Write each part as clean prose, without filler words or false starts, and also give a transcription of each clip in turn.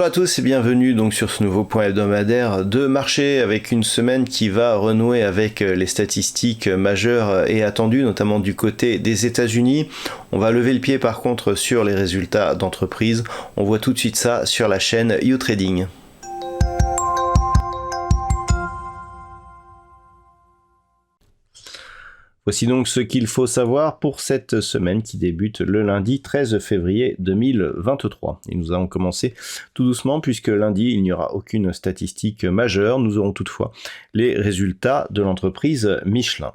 Bonjour à tous et bienvenue donc sur ce nouveau point hebdomadaire de marché avec une semaine qui va renouer avec les statistiques majeures et attendues, notamment du côté des États-Unis. On va lever le pied par contre sur les résultats d'entreprise. On voit tout de suite ça sur la chaîne YouTrading. Voici donc ce qu'il faut savoir pour cette semaine qui débute le lundi 13 février 2023. Et nous allons commencer tout doucement puisque lundi, il n'y aura aucune statistique majeure. Nous aurons toutefois les résultats de l'entreprise Michelin.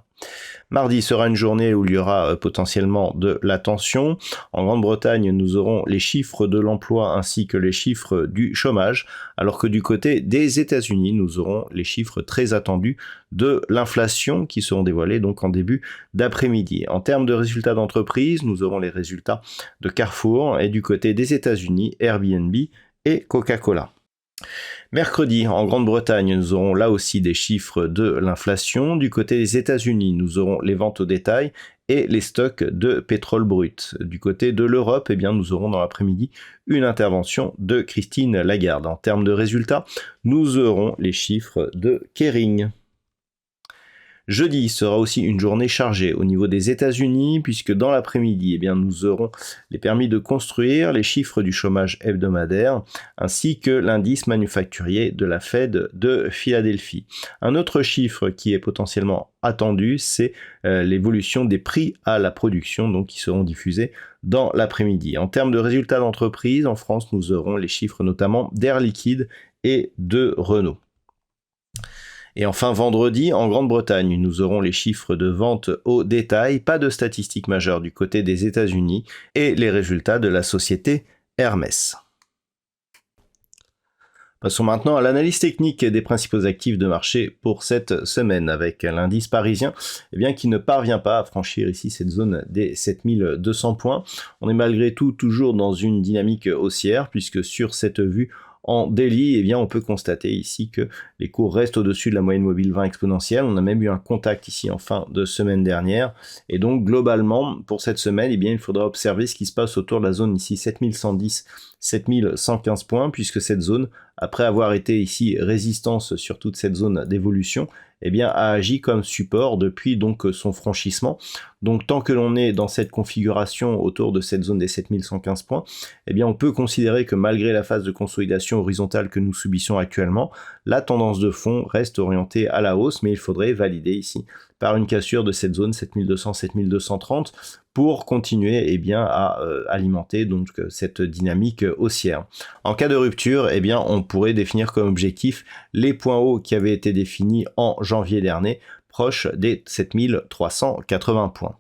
Mardi sera une journée où il y aura potentiellement de la tension. En Grande-Bretagne, nous aurons les chiffres de l'emploi ainsi que les chiffres du chômage, alors que du côté des États-Unis, nous aurons les chiffres très attendus de l'inflation qui seront dévoilés donc en début d'après-midi. En termes de résultats d'entreprise, nous aurons les résultats de Carrefour et du côté des États-Unis, Airbnb et Coca-Cola. Mercredi, en Grande-Bretagne, nous aurons là aussi des chiffres de l'inflation. Du côté des États-Unis, nous aurons les ventes au détail et les stocks de pétrole brut. Du côté de l'Europe, eh bien, nous aurons dans l'après-midi une intervention de Christine Lagarde. En termes de résultats, nous aurons les chiffres de Kering. Jeudi sera aussi une journée chargée au niveau des États-Unis puisque dans l'après-midi, eh bien, nous aurons les permis de construire, les chiffres du chômage hebdomadaire ainsi que l'indice manufacturier de la Fed de Philadelphie. Un autre chiffre qui est potentiellement attendu, c'est l'évolution des prix à la production donc qui seront diffusés dans l'après-midi. En termes de résultats d'entreprise, en France, nous aurons les chiffres notamment d'Air Liquide et de Renault. Et enfin, vendredi, en Grande-Bretagne, nous aurons les chiffres de vente au détail, pas de statistiques majeures du côté des États-Unis, et les résultats de la société Hermès. Passons maintenant à l'analyse technique des principaux actifs de marché pour cette semaine, avec l'indice parisien qui ne parvient pas à franchir ici cette zone des 7200 points. On est malgré tout toujours dans une dynamique haussière, puisque sur cette vue en daily, on peut constater ici que les cours restent au-dessus de la moyenne mobile 20 exponentielle. On a même eu un contact ici en fin de semaine dernière. Et donc, globalement, pour cette semaine, il faudra observer ce qui se passe autour de la zone ici 7110, 7115 points, puisque cette zone, après avoir été ici résistance sur toute cette zone d'évolution, a agi comme support depuis donc son franchissement. Donc tant que l'on est dans cette configuration autour de cette zone des 7115 points, on peut considérer que malgré la phase de consolidation horizontale que nous subissons actuellement, la tendance de fond reste orientée à la hausse, mais il faudrait valider ici par une cassure de cette zone 7200-7230 pour continuer à alimenter donc cette dynamique haussière. En cas de rupture, on pourrait définir comme objectif les points hauts qui avaient été définis en janvier dernier, proches des 7380 points.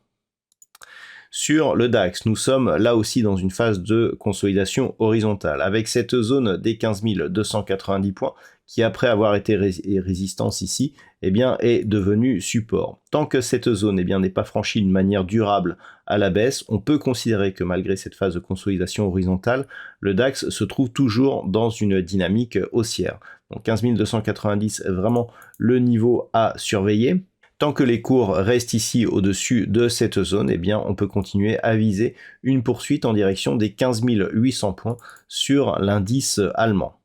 Sur le DAX, nous sommes là aussi dans une phase de consolidation horizontale, avec cette zone des 15 290 points qui, après avoir été résistance ici, est devenue support. Tant que cette zone n'est pas franchie de manière durable à la baisse, on peut considérer que malgré cette phase de consolidation horizontale, le DAX se trouve toujours dans une dynamique haussière. Donc 15 290 est vraiment le niveau à surveiller. Tant que les cours restent ici au-dessus de cette zone, on peut continuer à viser une poursuite en direction des 15 800 points sur l'indice allemand.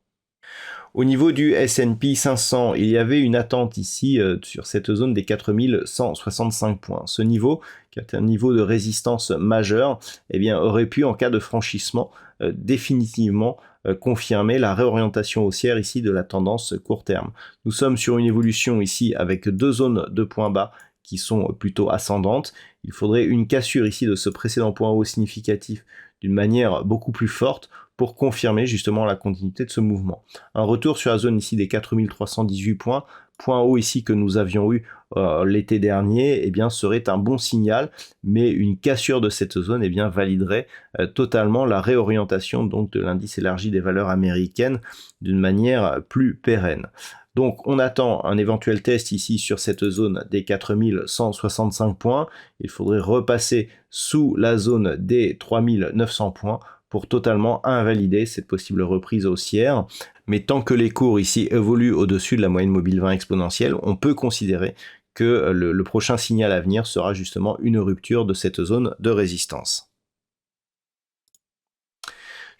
Au niveau du S&P 500, il y avait une attente ici sur cette zone des 4165 points. Ce niveau, qui est un niveau de résistance majeur, aurait pu, en cas de franchissement, définitivement confirmer la réorientation haussière ici de la tendance court terme. Nous sommes sur une évolution ici avec deux zones de points bas qui sont plutôt ascendantes. Il faudrait une cassure ici de ce précédent point haut significatif d'une manière beaucoup plus forte pour confirmer justement la continuité de ce mouvement. Un retour sur la zone ici des 4318 points, point haut ici que nous avions eu l'été dernier, serait un bon signal, mais une cassure de cette zone validerait totalement la réorientation donc de l'indice élargi des valeurs américaines d'une manière plus pérenne. Donc on attend un éventuel test ici sur cette zone des 4165 points. Il faudrait repasser sous la zone des 3900 points pour totalement invalider cette possible reprise haussière. Mais tant que les cours ici évoluent au-dessus de la moyenne mobile 20 exponentielle, on peut considérer que le prochain signal à venir sera justement une rupture de cette zone de résistance.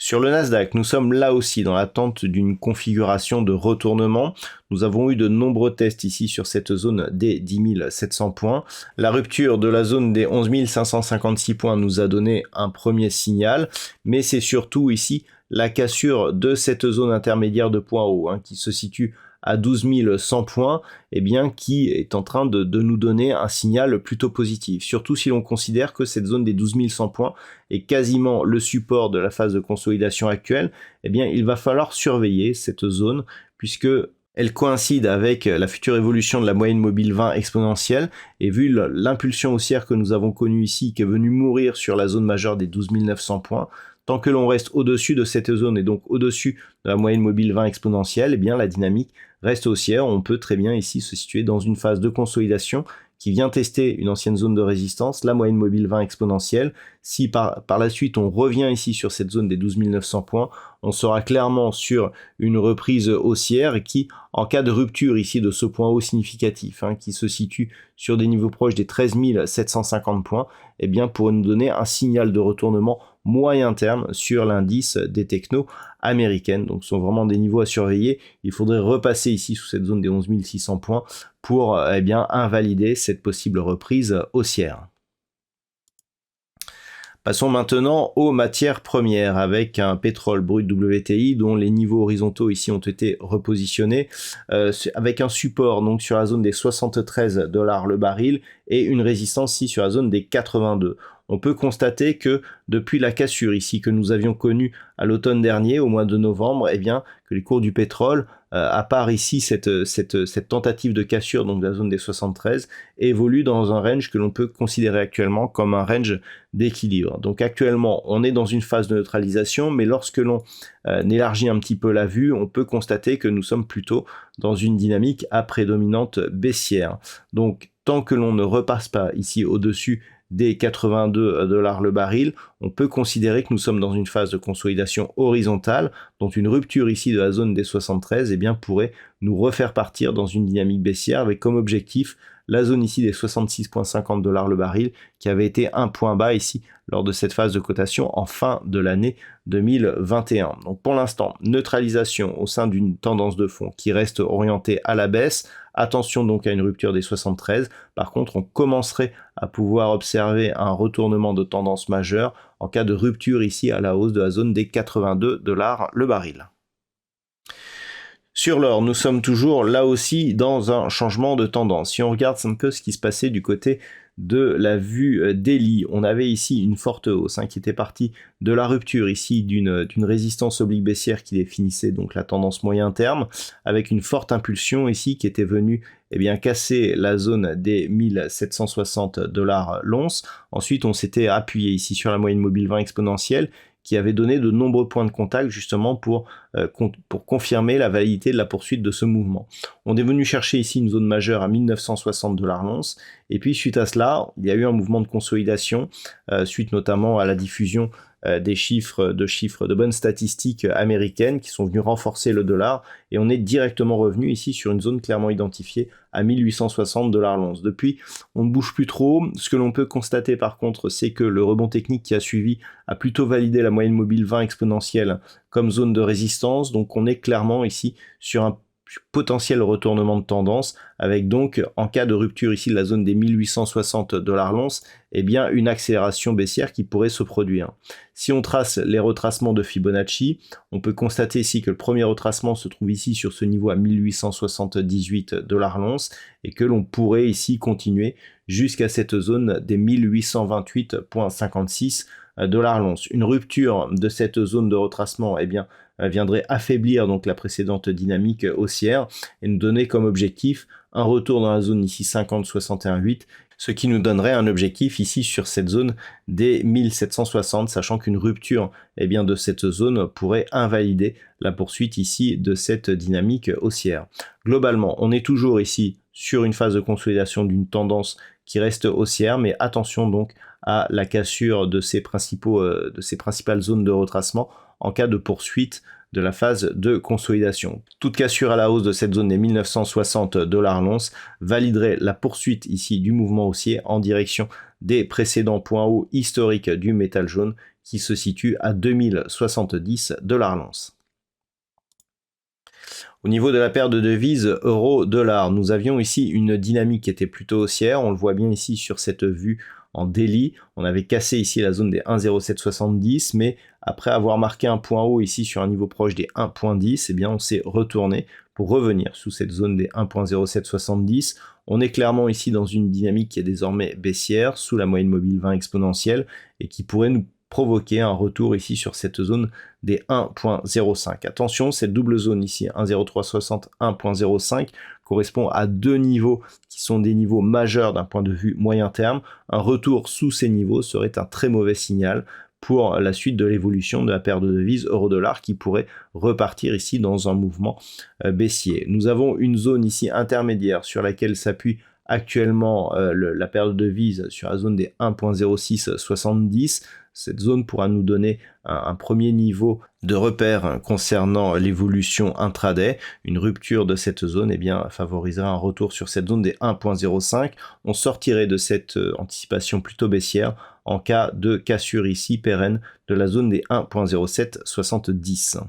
Sur le Nasdaq, nous sommes là aussi dans l'attente d'une configuration de retournement. Nous avons eu de nombreux tests ici sur cette zone des 10 700 points. La rupture de la zone des 11 556 points nous a donné un premier signal, mais c'est surtout ici la cassure de cette zone intermédiaire de points hauts qui se situe à 12 100 points, qui est en train de nous donner un signal plutôt positif. Surtout si l'on considère que cette zone des 12 100 points est quasiment le support de la phase de consolidation actuelle, il va falloir surveiller cette zone puisque elle coïncide avec la future évolution de la moyenne mobile 20 exponentielle et vu l'impulsion haussière que nous avons connue ici qui est venue mourir sur la zone majeure des 12 900 points, tant que l'on reste au-dessus de cette zone et donc au-dessus de la moyenne mobile 20 exponentielle, la dynamique reste haussière. On peut très bien ici se situer dans une phase de consolidation qui vient tester une ancienne zone de résistance, la moyenne mobile 20 exponentielle. Si par la suite on revient ici sur cette zone des 12 900 points, on sera clairement sur une reprise haussière qui, en cas de rupture ici de ce point haut significatif, qui se situe sur des niveaux proches des 13 750 points, pourrait nous donner un signal de retournement moyen terme sur l'indice des technos américaines. Donc ce sont vraiment des niveaux à surveiller. Il faudrait repasser ici sous cette zone des 11 600 points pour invalider cette possible reprise haussière. Passons maintenant aux matières premières avec un pétrole brut WTI dont les niveaux horizontaux ici ont été repositionnés avec un support donc sur la zone des 73 $ le baril et une résistance ici sur la zone des 82. On peut constater que depuis la cassure ici que nous avions connue à l'automne dernier, au mois de novembre, que les cours du pétrole, à part ici cette tentative de cassure donc de la zone des 73, évoluent dans un range que l'on peut considérer actuellement comme un range d'équilibre. Donc actuellement, on est dans une phase de neutralisation, mais lorsque l'on élargit un petit peu la vue, on peut constater que nous sommes plutôt dans une dynamique à prédominante baissière. Donc tant que l'on ne repasse pas ici au-dessus des 82 $ le baril, on peut considérer que nous sommes dans une phase de consolidation horizontale, dont une rupture ici de la zone des 73 pourrait nous refaire partir dans une dynamique baissière avec comme objectif la zone ici des 66,50 $ le baril qui avait été un point bas ici lors de cette phase de cotation en fin de l'année 2021. Donc pour l'instant, neutralisation au sein d'une tendance de fond qui reste orientée à la baisse. Attention donc à une rupture des 73. Par contre, on commencerait à pouvoir observer un retournement de tendance majeure en cas de rupture ici à la hausse de la zone des 82 $ le baril. Sur l'or, nous sommes toujours là aussi dans un changement de tendance. Si on regarde un peu ce qui se passait du côté de la vue daily, on avait ici une forte hausse qui était partie de la rupture ici d'une résistance oblique baissière qui définissait donc la tendance moyen terme, avec une forte impulsion ici qui était venue casser la zone des 1760 $ l'once. Ensuite, on s'était appuyé ici sur la moyenne mobile 20 exponentielle qui avait donné de nombreux points de contact justement pour confirmer la validité de la poursuite de ce mouvement. On est venu chercher ici une zone majeure à 1960 $ l'once, et puis suite à cela, il y a eu un mouvement de consolidation, suite notamment à la diffusion des chiffres de bonnes statistiques américaines qui sont venus renforcer le dollar, et on est directement revenu ici sur une zone clairement identifiée à 1860 $ l'once. Depuis, on ne bouge plus trop. Ce que l'on peut constater par contre, c'est que le rebond technique qui a suivi a plutôt validé la moyenne mobile 20 exponentielle comme zone de résistance, donc on est clairement ici sur un potentiel retournement de tendance, avec donc en cas de rupture ici de la zone des 1860 $ l'once, une accélération baissière qui pourrait se produire. Si on trace les retracements de Fibonacci, on peut constater ici que le premier retracement se trouve ici sur ce niveau à 1878 $ l'once et que l'on pourrait ici continuer jusqu'à cette zone des 1828,56 $ l'once. Une rupture de cette zone de retracement viendrait affaiblir donc la précédente dynamique haussière et nous donner comme objectif un retour dans la zone ici 50,61,8, ce qui nous donnerait un objectif ici sur cette zone des 1760, sachant qu'une rupture de cette zone pourrait invalider la poursuite ici de cette dynamique haussière. Globalement, on est toujours ici sur une phase de consolidation d'une tendance qui reste haussière, mais attention donc à la cassure de ces principales zones de retracement en cas de poursuite de la phase de consolidation. Toute cassure à la hausse de cette zone des 1960 $ l'once validerait la poursuite ici du mouvement haussier en direction des précédents points hauts historiques du métal jaune qui se situe à 2070 $ l'once. Au niveau de la paire de devises euro-dollar, nous avions ici une dynamique qui était plutôt haussière. On le voit bien ici sur cette vue en daily. On avait cassé ici la zone des 1,0770, mais après avoir marqué un point haut ici sur un niveau proche des 1,10, eh bien on s'est retourné pour revenir sous cette zone des 1,0770. On est clairement ici dans une dynamique qui est désormais baissière, sous la moyenne mobile 20 exponentielle, et qui pourrait nous provoquer un retour ici sur cette zone des 1.05. Attention, cette double zone ici, 1.0360, 1.05, correspond à deux niveaux qui sont des niveaux majeurs d'un point de vue moyen terme. Un retour sous ces niveaux serait un très mauvais signal pour la suite de l'évolution de la paire de devises euro-dollar qui pourrait repartir ici dans un mouvement baissier. Nous avons une zone ici intermédiaire sur laquelle s'appuie actuellement la paire de devises sur la zone des 1.0670. Cette zone pourra nous donner un premier niveau de repère concernant l'évolution intraday. Une rupture de cette zone eh bien, favorisera un retour sur cette zone des 1.05. On sortirait de cette anticipation plutôt baissière en cas de cassure ici pérenne de la zone des 1.0770.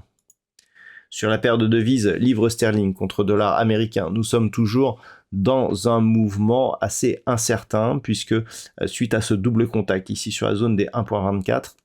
Sur la paire de devises livre sterling contre dollar américain, nous sommes toujours dans un mouvement assez incertain puisque suite à ce double contact ici sur la zone des 1.24,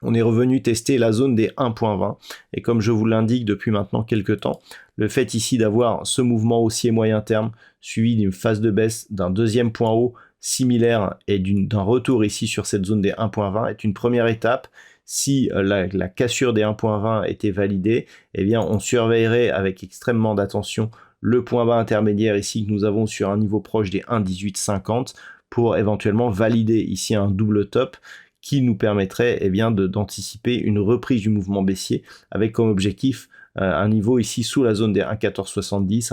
on est revenu tester la zone des 1.20 et comme je vous l'indique depuis maintenant quelques temps, le fait ici d'avoir ce mouvement haussier moyen terme suivi d'une phase de baisse d'un deuxième point haut similaire et d'un retour ici sur cette zone des 1.20 est une première étape. Si la cassure des 1.20 était validée, eh bien on surveillerait avec extrêmement d'attention le point bas intermédiaire ici que nous avons sur un niveau proche des 1,1850 pour éventuellement valider ici un double top qui nous permettrait eh bien d'anticiper une reprise du mouvement baissier avec comme objectif un niveau ici sous la zone des 1,1470,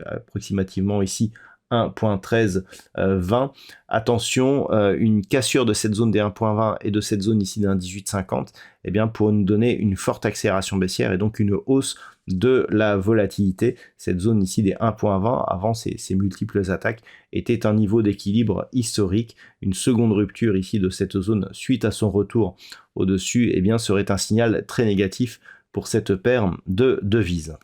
approximativement ici 1.1320. Attention, une cassure de cette zone des 1.20 et de cette zone ici des 1.1850 eh bien, pour nous donner une forte accélération baissière et donc une hausse de la volatilité. Cette zone ici des 1.20, avant ces multiples attaques, était un niveau d'équilibre historique. Une seconde rupture ici de cette zone suite à son retour au-dessus eh bien, serait un signal très négatif pour cette paire de devises.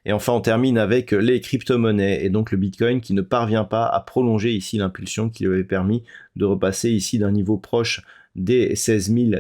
Et enfin, on termine avec les crypto-monnaies et donc le Bitcoin qui ne parvient pas à prolonger ici l'impulsion qui lui avait permis de repasser ici d'un niveau proche des 16 000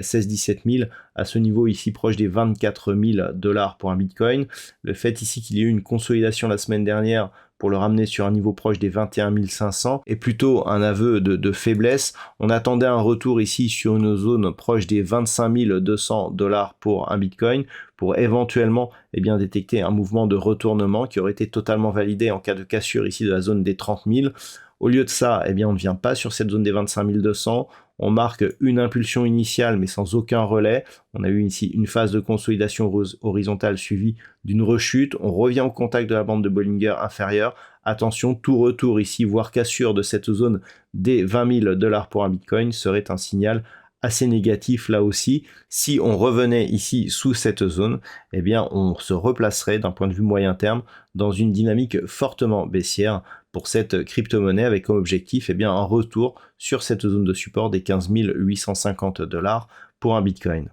à ce niveau ici proche des 24 000 $ pour un Bitcoin. Le fait ici qu'il y ait eu une consolidation la semaine dernière pour le ramener sur un niveau proche des 21 500 est plutôt un aveu de faiblesse. On attendait un retour ici sur une zone proche des 25 200 $ pour un Bitcoin pour éventuellement eh bien, détecter un mouvement de retournement qui aurait été totalement validé en cas de cassure ici de la zone des 30 000. Au lieu de ça, eh bien, on ne vient pas sur cette zone des 25 200. On marque une impulsion initiale mais sans aucun relais. On a eu ici une phase de consolidation horizontale suivie d'une rechute. On revient au contact de la bande de Bollinger inférieure. Attention, tout retour ici, voire cassure de cette zone des 20 000 $ pour un Bitcoin serait un signal assez négatif là aussi. Si on revenait ici sous cette zone, eh bien on se replacerait d'un point de vue moyen terme dans une dynamique fortement baissière pour cette crypto-monnaie avec comme objectif eh bien, un retour sur cette zone de support des 15 850 $ pour un Bitcoin.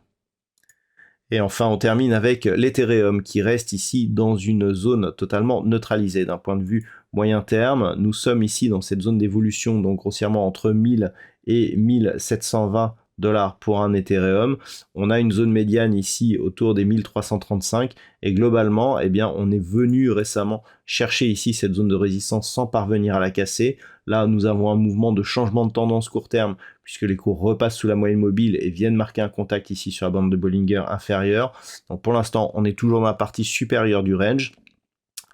Et enfin, on termine avec l'Ethereum qui reste ici dans une zone totalement neutralisée d'un point de vue moyen terme. Nous sommes ici dans cette zone d'évolution, donc grossièrement entre 1000 et 1720 $ pour un Ethereum. On a une zone médiane ici autour des 1335 et globalement, eh bien, on est venu récemment chercher ici cette zone de résistance sans parvenir à la casser. Là, nous avons un mouvement de changement de tendance court terme puisque les cours repassent sous la moyenne mobile et viennent marquer un contact ici sur la bande de Bollinger inférieure. Donc pour l'instant, on est toujours dans la partie supérieure du range.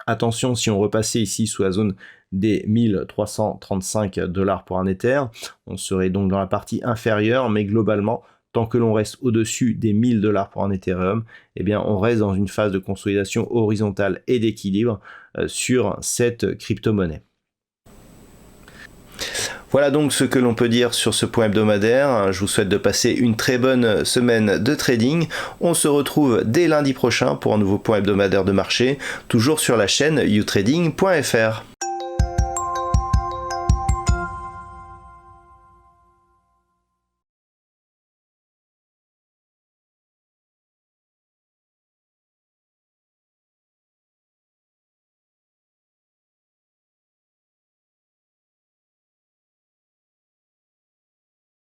Attention, si on repassait ici sous la zone des 1335 $ pour un Ether, on serait donc dans la partie inférieure, mais globalement, tant que l'on reste au-dessus des 1000 $ pour un Ethereum, eh bien, on reste dans une phase de consolidation horizontale et d'équilibre sur cette crypto-monnaie. Voilà donc ce que l'on peut dire sur ce point hebdomadaire. Je vous souhaite de passer une très bonne semaine de trading. On se retrouve dès lundi prochain pour un nouveau point hebdomadaire de marché, toujours sur la chaîne youtrading.fr.